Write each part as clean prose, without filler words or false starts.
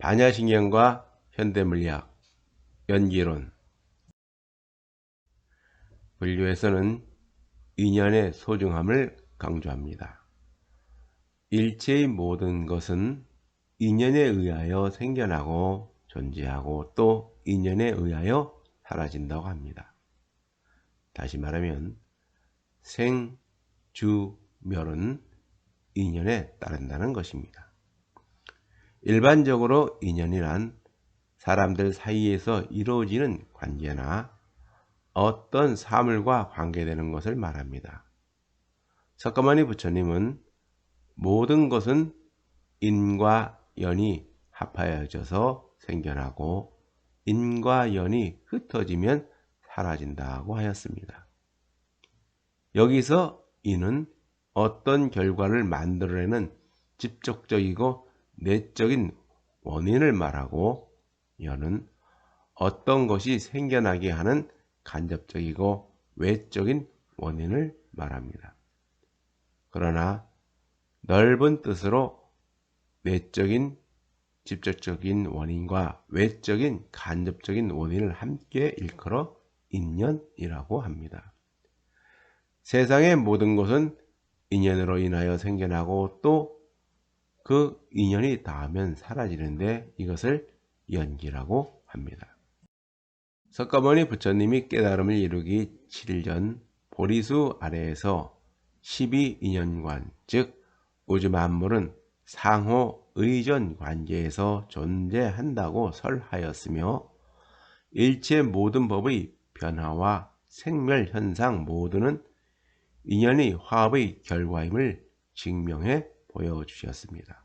반야신경과 현대물리학, 연기론. 불교에서는 인연의 소중함을 강조합니다. 일체의 모든 것은 인연에 의하여 생겨나고 존재하고 또 인연에 의하여 사라진다고 합니다. 다시 말하면 생, 주, 멸은 인연에 따른다는 것입니다. 일반적으로 인연이란 사람들 사이에서 이루어지는 관계나 어떤 사물과 관계되는 것을 말합니다. 석가모니 부처님은 모든 것은 인과 연이 합하여져서 생겨나고 인과 연이 흩어지면 사라진다고 하였습니다. 여기서 인은 어떤 결과를 만들어내는 직접적이고 내적인 원인을 말하고 연은 어떤 것이 생겨나게 하는 간접적이고 외적인 원인을 말합니다. 그러나 넓은 뜻으로 내적인 직접적인 원인과 외적인 간접적인 원인을 함께 일컬어 인연이라고 합니다. 세상의 모든 것은 인연으로 인하여 생겨나고 또 그 인연이 닿으면 사라지는데 이것을 연기라고 합니다. 석가모니 부처님이 깨달음을 이루기 7일 전 보리수 아래에서 12인연관, 즉 우주 만물은 상호 의존 관계에서 존재한다고 설하였으며 일체 모든 법의 변화와 생멸 현상 모두는 인연의 화합의 결과임을 증명해 보여주셨습니다.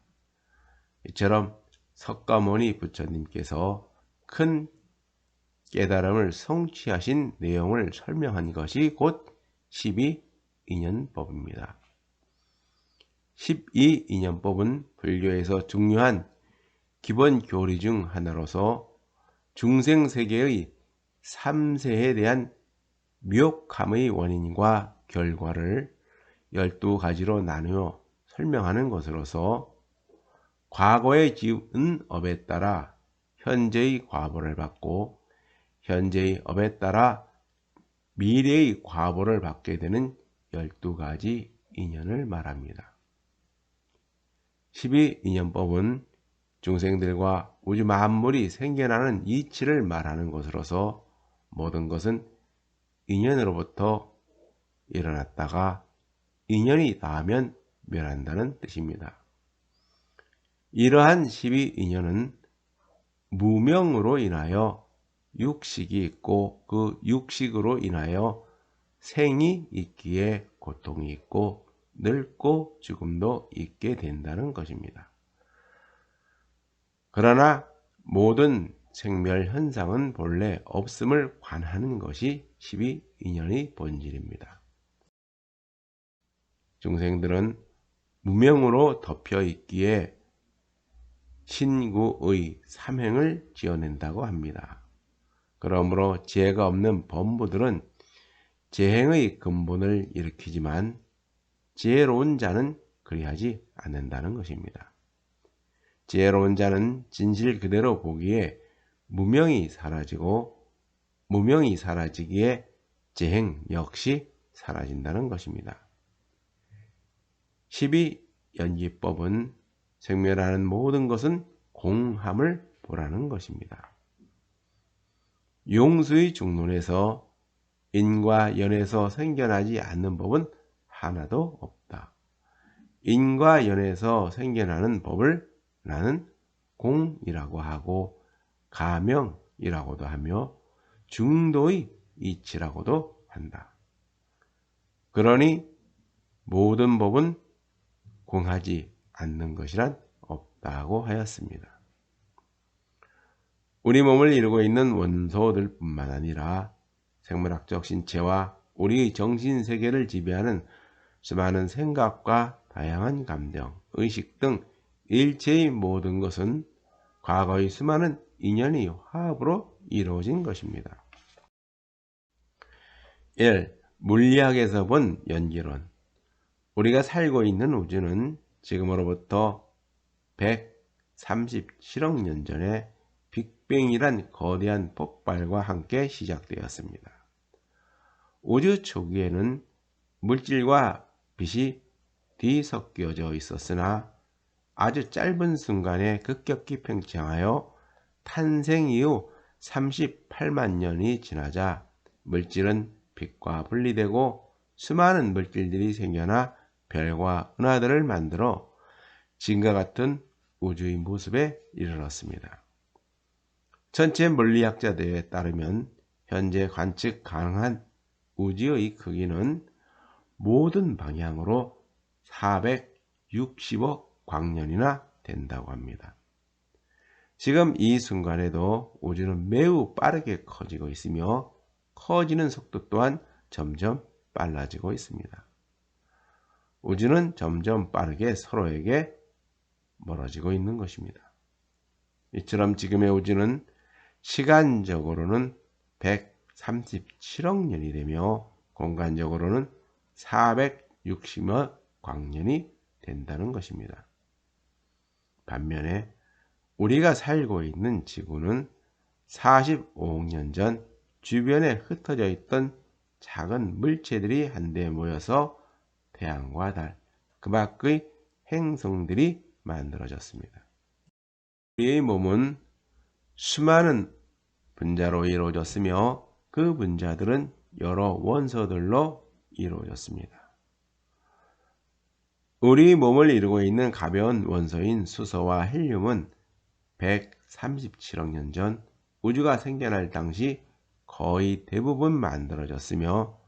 이처럼 석가모니 부처님께서 큰 깨달음을 성취하신 내용을 설명한 것이 곧 12인연법입니다. 12인연법은 불교에서 중요한 기본 교리 중 하나로서 중생세계의 3세에 대한 미혹함의 원인과 결과를 12가지로 나누어 설명하는 것으로서 과거에 지은 업에 따라 현재의 과보를 받고 현재의 업에 따라 미래의 과보를 받게 되는 12가지 인연을 말합니다. 12인연법은 중생들과 우주 만물이 생겨나는 이치를 말하는 것으로서 모든 것은 인연으로부터 일어났다가 인연이 닿으면 멸한다는 뜻입니다. 이러한 12인연은 무명으로 인하여 육식이 있고 그 육식으로 인하여 생이 있기에 고통이 있고 늙고 죽음도 있게 된다는 것입니다. 그러나 모든 생멸 현상은 본래 없음을 관하는 것이 12인연의 본질입니다. 중생들은 무명으로 덮여 있기에 신구의 삼행을 지어낸다고 합니다. 그러므로 죄가 없는 범부들은 재행의 근본을 일으키지만 지혜로운 자는 그리하지 않는다는 것입니다. 지혜로운 자는 진실 그대로 보기에 무명이 사라지고 무명이 사라지기에 재행 역시 사라진다는 것입니다. 12연기법은 생멸하는 모든 것은 공함을 보라는 것입니다. 용수의 중론에서 인과 연에서 생겨나지 않는 법은 하나도 없다. 인과 연에서 생겨나는 법을 나는 공이라고 하고 가명이라고도 하며 중도의 이치라고도 한다. 그러니 모든 법은 공하지 않는 것이란 없다고 하였습니다. 우리 몸을 이루고 있는 원소들 뿐만 아니라 생물학적 신체와 우리의 정신세계를 지배하는 수많은 생각과 다양한 감정, 의식 등 일체의 모든 것은 과거의 수많은 인연의 화합으로 이루어진 것입니다. 1. 물리학에서 본 연기론. 우리가 살고 있는 우주는 지금으로부터 100, 37억 년 전에 빅뱅이란 거대한 폭발과 함께 시작되었습니다. 우주 초기에는 물질과 빛이 뒤섞여져 있었으나 아주 짧은 순간에 급격히 팽창하여 탄생 이후 38만 년이 지나자 물질은 빛과 분리되고 수많은 물질들이 생겨나 별과 은하들을 만들어 지금과 같은 우주의 모습에 이르렀습니다. 전체 물리학자들에 따르면 현재 관측 가능한 우주의 크기는 모든 방향으로 460억 광년이나 된다고 합니다. 지금 이 순간에도 우주는 매우 빠르게 커지고 있으며 커지는 속도 또한 점점 빨라지고 있습니다. 우주는 점점 빠르게 서로에게 멀어지고 있는 것입니다. 이처럼 지금의 우주는 시간적으로는 137억 년이 되며 공간적으로는 460억 광년이 된다는 것입니다. 반면에 우리가 살고 있는 지구는 45억 년 전 주변에 흩어져 있던 작은 물체들이 한데 모여서 태양과 달, 그 밖의 행성들이 만들어졌습니다. 우리의 몸은 수많은 분자로 이루어졌으며 그 분자들은 여러 원소들로 이루어졌습니다. 우리 몸을 이루고 있는 가벼운 원소인 수소와 헬륨은 137억 년 전 우주가 생겨날 당시 거의 대부분 만들어졌으며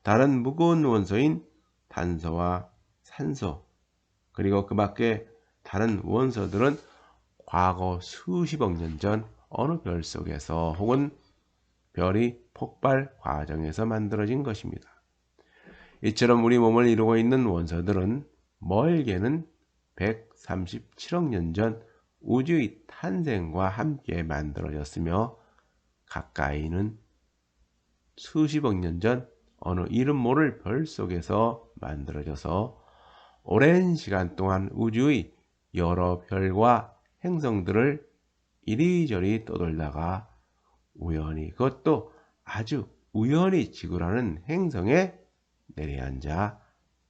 다른 무거운 원소인 탄소와 산소 그리고 그 밖에 다른 원소들은 과거 수십억 년 전 어느 별 속에서 혹은 별이 폭발 과정에서 만들어진 것입니다. 이처럼 우리 몸을 이루고 있는 원소들은 멀게는 137억 년 전 우주의 탄생과 함께 만들어졌으며 가까이는 수십억 년 전 어느 이름 모를 별 속에서 만들어져서 오랜 시간 동안 우주의 여러 별과 행성들을 이리저리 떠돌다가 우연히 그것도 아주 우연히 지구라는 행성에 내려앉아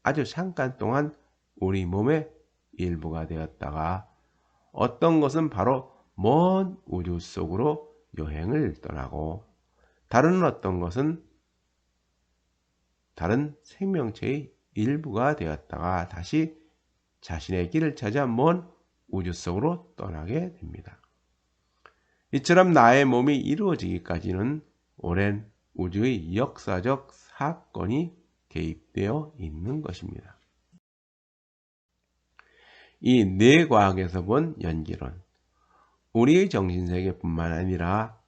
아주 잠깐 동안 우리 몸의 일부가 되었다가 어떤 것은 바로 먼 우주 속으로 여행을 떠나고 다른 어떤 것은 다른 생명체의 일부가 되었다가 다시 자신의 길을 찾아 먼 우주 속으로 떠나게 됩니다. 이처럼 나의 몸이 이루어지기까지는 오랜 우주의 역사적 사건이 개입되어 있는 것입니다. 이 뇌과학에서 본 연기론, 우리의 정신세계뿐만 아니라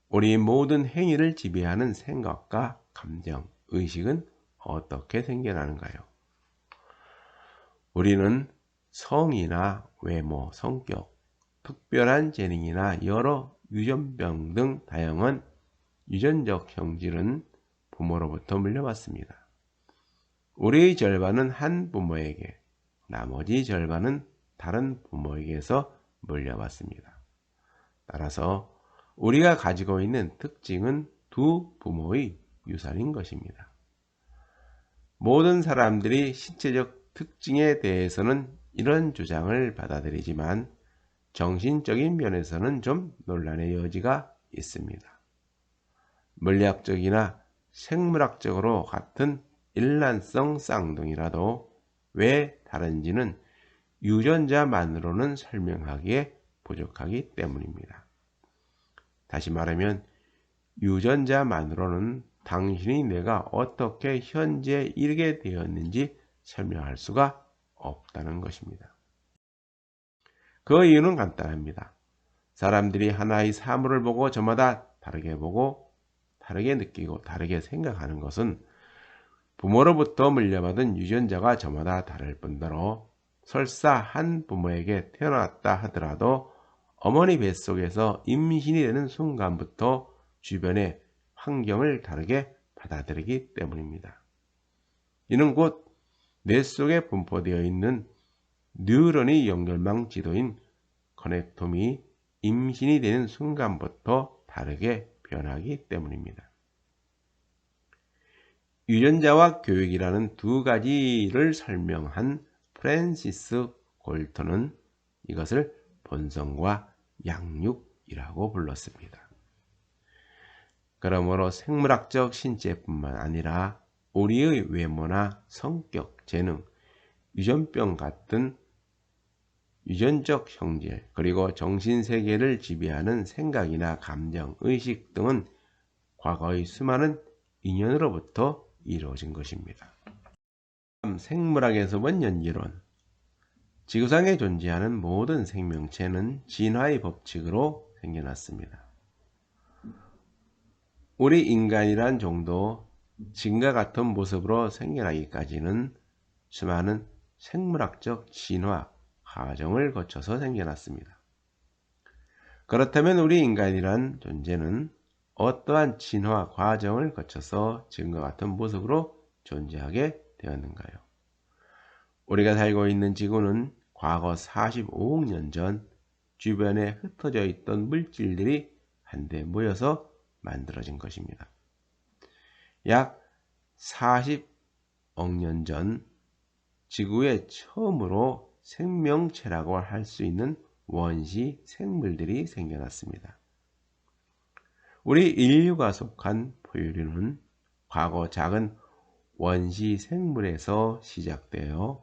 우리의 모든 행위를 지배하는 생각과 감정, 의식은 어떻게 생겨나는가요? 우리는 성이나 외모, 성격, 특별한 재능이나 여러 유전병 등 다양한 유전적 형질은 부모로부터 물려받습니다. 우리의 절반은 한 부모에게, 나머지 절반은 다른 부모에게서 물려받습니다. 따라서 우리가 가지고 있는 특징은 두 부모의 유산인 것입니다. 모든 사람들이 신체적 특징에 대해서는 이런 주장을 받아들이지만 정신적인 면에서는 좀 논란의 여지가 있습니다. 물리학적이나 생물학적으로 같은 일란성 쌍둥이라도 왜 다른지는 유전자만으로는 설명하기에 부족하기 때문입니다. 다시 말하면 유전자만으로는 당신의 뇌가 어떻게 현재에 이르게 되었는지 설명할 수가 없다는 것입니다. 그 이유는 간단합니다. 사람들이 하나의 사물을 보고 저마다 다르게 보고 다르게 느끼고 다르게 생각하는 것은 부모로부터 물려받은 유전자가 저마다 다를 뿐더러 설사 한 부모에게 태어났다 하더라도 어머니 뱃속에서 임신이 되는 순간부터 주변의 환경을 다르게 받아들이기 때문입니다. 이는 곧 뇌 속에 분포되어 있는 뉴런의 연결망 지도인 커넥톰이 임신이 되는 순간부터 다르게 변하기 때문입니다. 유전자와 교육이라는 두 가지를 설명한 프랜시스 골턴은 이것을 본성과 양육이라고 불렀습니다. 그러므로 생물학적 신체뿐만 아니라 우리의 외모나 성격, 재능, 유전병 같은 유전적 형질, 그리고 정신세계를 지배하는 생각이나 감정, 의식 등은 과거의 수많은 인연으로부터 이루어진 것입니다. 생물학에서 본 연기론. 지구상에 존재하는 모든 생명체는 진화의 법칙으로 생겨났습니다. 우리 인간이란 종도 지금과 같은 모습으로 생겨나기까지는 수많은 생물학적 진화 과정을 거쳐서 생겨났습니다. 그렇다면 우리 인간이란 존재는 어떠한 진화 과정을 거쳐서 지금과 같은 모습으로 존재하게 되었는가요? 우리가 살고 있는 지구는 과거 45억 년 전 주변에 흩어져 있던 물질들이 한데 모여서 만들어진 것입니다. 약 40억 년 전 지구에 처음으로 생명체라고 할 수 있는 원시 생물들이 생겨났습니다. 우리 인류가 속한 포유류는 과거 작은 원시 생물에서 시작되어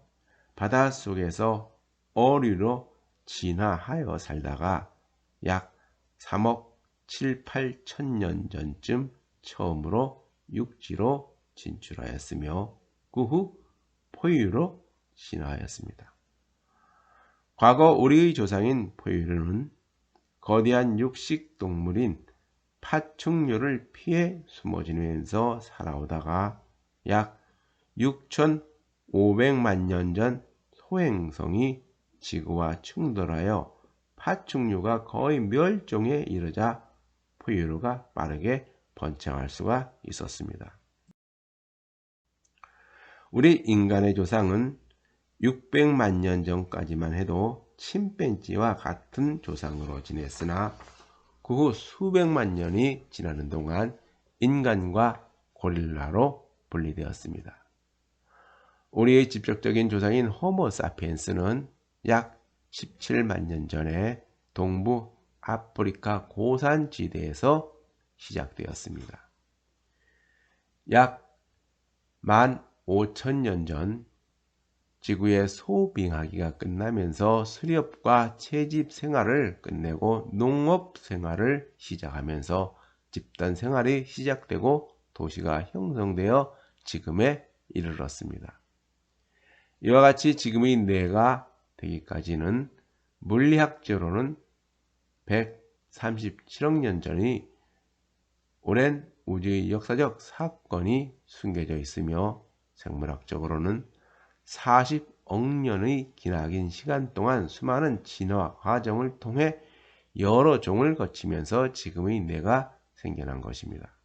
바닷속에서 어류로 진화하여 살다가 약 3억 7, 8천 년 전쯤 처음으로 육지로 진출하였으며 그 후 포유류로 진화하였습니다. 과거 우리의 조상인 포유류는 거대한 육식 동물인 파충류를 피해 숨어 지내면서 살아오다가 약 6,500만 년 전 소행성이 지구와 충돌하여 파충류가 거의 멸종에 이르자 포유류가 빠르게 번창할 수가 있었습니다. 우리 인간의 조상은 600만 년 전까지만 해도 침팬지와 같은 조상으로 지냈으나 그 후 수백만 년이 지나는 동안 인간과 고릴라로 분리되었습니다. 우리의 직접적인 조상인 호모 사피엔스는 약 17만 년 전에 동부 아프리카 고산지대에서 시작되었습니다. 약 15,000년 전 지구의 소빙하기가 끝나면서 수렵과 채집 생활을 끝내고 농업 생활을 시작하면서 집단 생활이 시작되고 도시가 형성되어 지금에 이르렀습니다. 이와 같이 지금의 뇌가 되기까지는 물리학적으로는 137억 년 전이 오랜 우주의 역사적 사건이 숨겨져 있으며 생물학적으로는 40억 년의 기나긴 시간 동안 수많은 진화 과정을 통해 여러 종을 거치면서 지금의 뇌가 생겨난 것입니다.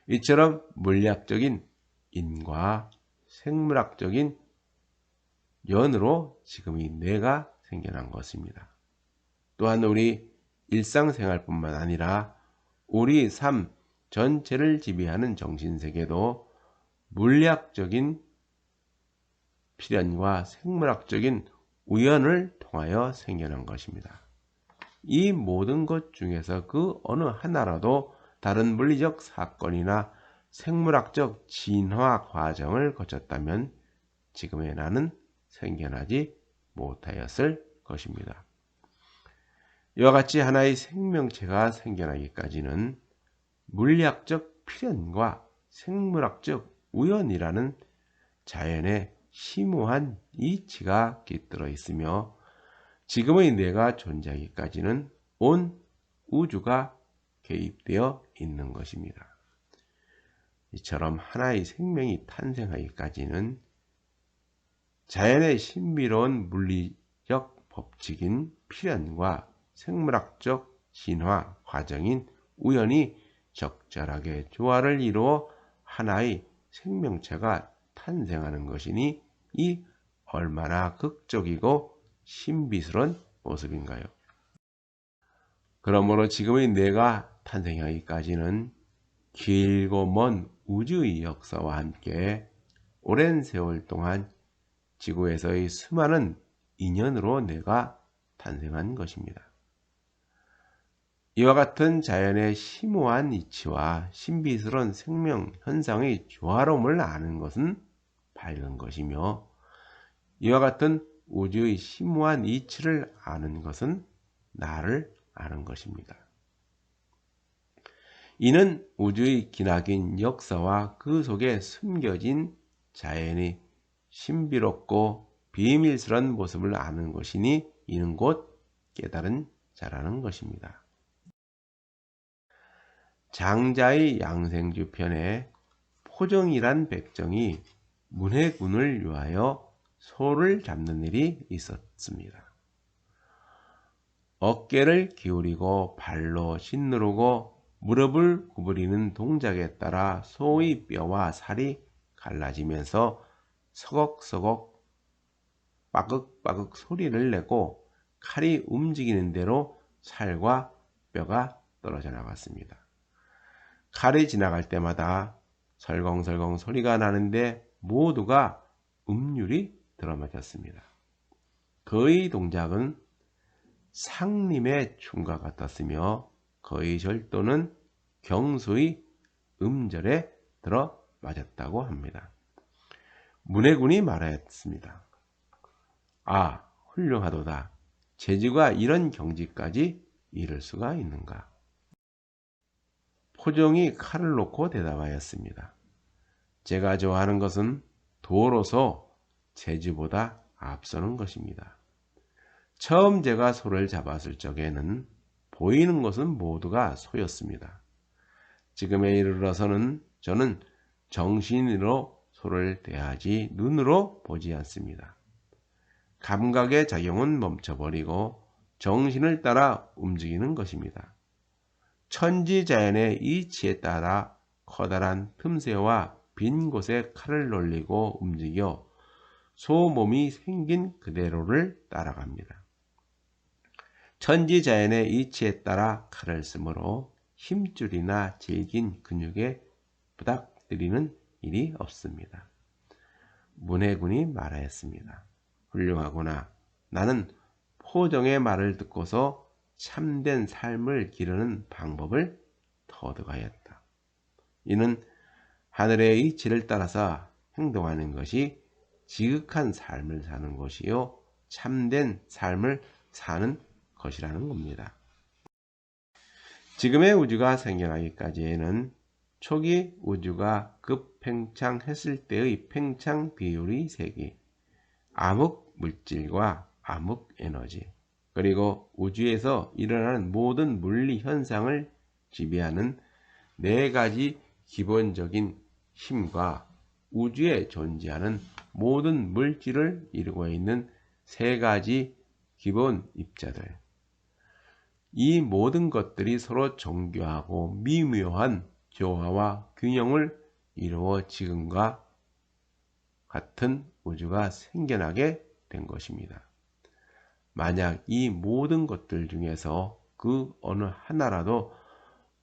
이처럼 물리학적인 인과 생물학적인 연으로 지금의 뇌가 생겨난 것입니다. 또한 우리 일상생활뿐만 아니라 우리 삶 전체를 지배하는 정신세계도 물리학적인 필연과 생물학적인 우연을 통하여 생겨난 것입니다. 이 모든 것 중에서 그 어느 하나라도 다른 물리적 사건이나 생물학적 진화 과정을 거쳤다면 지금의 나는 생겨나지 못하였을 것입니다. 이와 같이 하나의 생명체가 생겨나기까지는 물리학적 필연과 생물학적 우연이라는 자연의 심오한 이치가 깃들어 있으며 지금의 뇌가 존재하기까지는 온 우주가 개입되어 있는 것입니다. 이처럼 하나의 생명이 탄생하기까지는 자연의 신비로운 물리적 법칙인 필연과 생물학적 진화 과정인 우연이 적절하게 조화를 이루어 하나의 생명체가 탄생하는 것이니 이 얼마나 극적이고 신비스러운 모습인가요? 그러므로 지금의 내가 탄생하기까지는 길고 먼 우주의 역사와 함께 오랜 세월 동안 지구에서의 수많은 인연으로 내가 탄생한 것입니다. 이와 같은 자연의 심오한 이치와 신비스러운 생명 현상의 조화로움을 아는 것은 밝은 것이며, 이와 같은 우주의 심오한 이치를 아는 것은 나를 아는 것입니다. 이는 우주의 기나긴 역사와 그 속에 숨겨진 자연의 신비롭고 비밀스러운 모습을 아는 것이니 이는 곧 깨달은 자라는 것입니다. 장자의 양생주 편에 포정이란 백정이 문해군을 위하여 소를 잡는 일이 있었습니다. 어깨를 기울이고 발로 짓누르고 무릎을 구부리는 동작에 따라 소의 뼈와 살이 갈라지면서 서걱서걱 빠극빠극 소리를 내고 칼이 움직이는 대로 살과 뼈가 떨어져 나갔습니다. 칼이 지나갈 때마다 설렁설렁 소리가 나는데 모두가 음률이 들어맞았습니다. 그의 동작은 상림의 춤과 같았으며 그의 절도는 경수의 음절에 들어맞았다고 합니다. 문해군이 말하였습니다. 아, 훌륭하도다. 제주가 이런 경지까지 이를 수가 있는가? 포정이 칼을 놓고 대답하였습니다. 제가 좋아하는 것은 도로서 제주보다 앞서는 것입니다. 처음 제가 소를 잡았을 적에는 보이는 것은 모두가 소였습니다. 지금에 이르러서는 저는 정신으로 소를 대하지 눈으로 보지 않습니다. 감각의 작용은 멈춰버리고 정신을 따라 움직이는 것입니다. 천지자연의 이치에 따라 커다란 틈새와 빈 곳에 칼을 놀리고 움직여 소 몸이 생긴 그대로를 따라갑니다. 천지자연의 이치에 따라 칼을 쓰므로 힘줄이나 질긴 근육에 부닥뜨리는 일이 없습니다. 문해군이 말하였습니다. 훌륭하구나. 나는 포정의 말을 듣고서 참된 삶을 기르는 방법을 터득하였다. 이는 하늘의 이치를 따라서 행동하는 것이 지극한 삶을 사는 것이요 참된 삶을 사는 것이라는 겁니다. 지금의 우주가 생겨나기까지에는 초기 우주가 급팽창했을 때의 팽창 비율의 세기, 암흑 물질과 암흑 에너지, 그리고 우주에서 일어나는 모든 물리 현상을 지배하는 네 가지 기본적인 힘과 우주에 존재하는 모든 물질을 이루고 있는 세 가지 기본 입자들, 이 모든 것들이 서로 정교하고 미묘한 조화와 균형을 이루어 지금과 같은 우주가 생겨나게 된 것입니다. 만약 이 모든 것들 중에서 그 어느 하나라도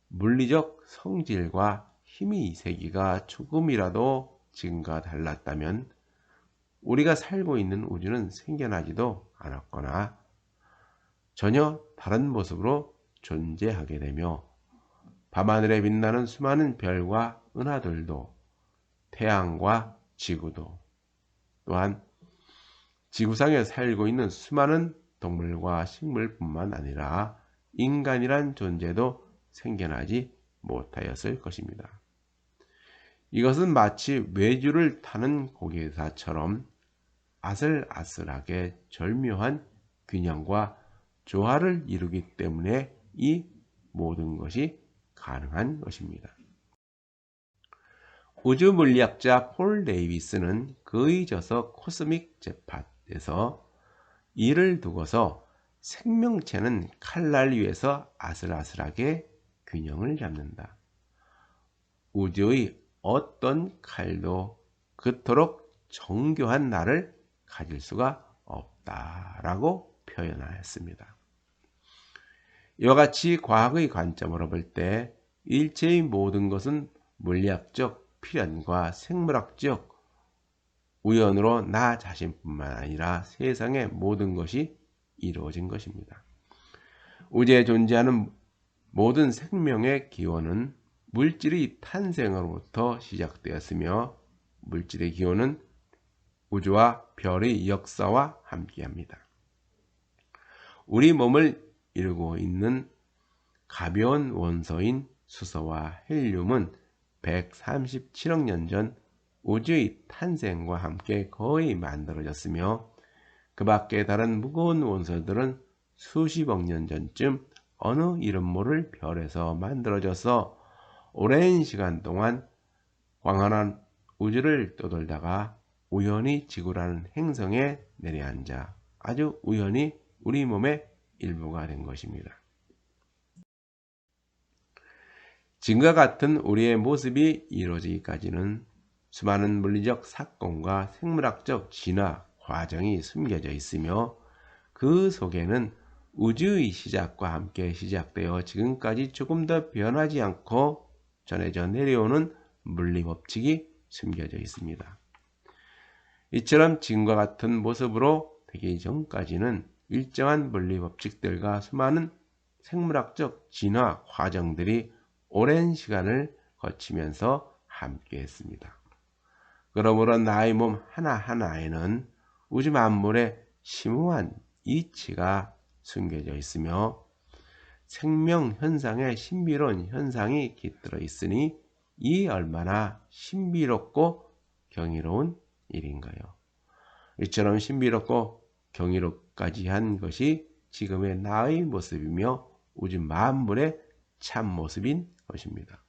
물리적 성질과 힘의 세기가 조금이라도 지금과 달랐다면 우리가 살고 있는 우주는 생겨나지도 않았거나 전혀 다른 모습으로 존재하게 되며 밤하늘에 빛나는 수많은 별과 은하들도 태양과 지구도 또한 지구상에 살고 있는 수많은 동물과 식물뿐만 아니라 인간이란 존재도 생겨나지 못하였을 것입니다. 이것은 마치 외주를 타는 고개사처럼 아슬아슬하게 절묘한 균형과 조화를 이루기 때문에 이 모든 것이 가능한 것입니다. 우주물리학자 폴 데이비스는 그의 저서 코스믹 제팟에서 이를 두고서 생명체는 칼날 위에서 아슬아슬하게 균형을 잡는다. 우주의 어떤 칼도 그토록 정교한 날을 가질 수가 없다라고 표현하였습니다. 이와 같이 과학의 관점으로 볼 때 일체의 모든 것은 물리학적 필연과 생물학적 우연으로 나 자신뿐만 아니라 세상의 모든 것이 이루어진 것입니다. 우주에 존재하는 모든 생명의 기원은 물질의 탄생으로부터 시작되었으며 물질의 기원은 우주와 별의 역사와 함께합니다. 우리 몸을 이루고 있는 가벼운 원소인 수소와 헬륨은 137억 년 전 우주의 탄생과 함께 거의 만들어졌으며 그 밖에 다른 무거운 원소들은 수십억 년 전쯤 어느 이름 모를 별에서 만들어져서 오랜 시간 동안 광활한 우주를 떠돌다가 우연히 지구라는 행성에 내려앉아 아주 우연히 우리 몸의 일부가 된 것입니다. 지금과 같은 우리의 모습이 이루어지기까지는 수많은 물리적 사건과 생물학적 진화 과정이 숨겨져 있으며 그 속에는 우주의 시작과 함께 시작되어 지금까지 조금 더 변하지 않고 전해져 내려오는 물리법칙이 숨겨져 있습니다. 이처럼 지금과 같은 모습으로 되기 전까지는 일정한 물리법칙들과 수많은 생물학적 진화 과정들이 오랜 시간을 거치면서 함께했습니다. 그러므로 나의 몸 하나하나에는 우주 만물의 심오한 이치가 숨겨져 있으며 생명 현상의 신비로운 현상이 깃들어 있으니 이 얼마나 신비롭고 경이로운 일인가요. 이처럼 신비롭고 경이롭까지 한 것이 지금의 나의 모습이며 우주 만물의 참 모습인 것입니다.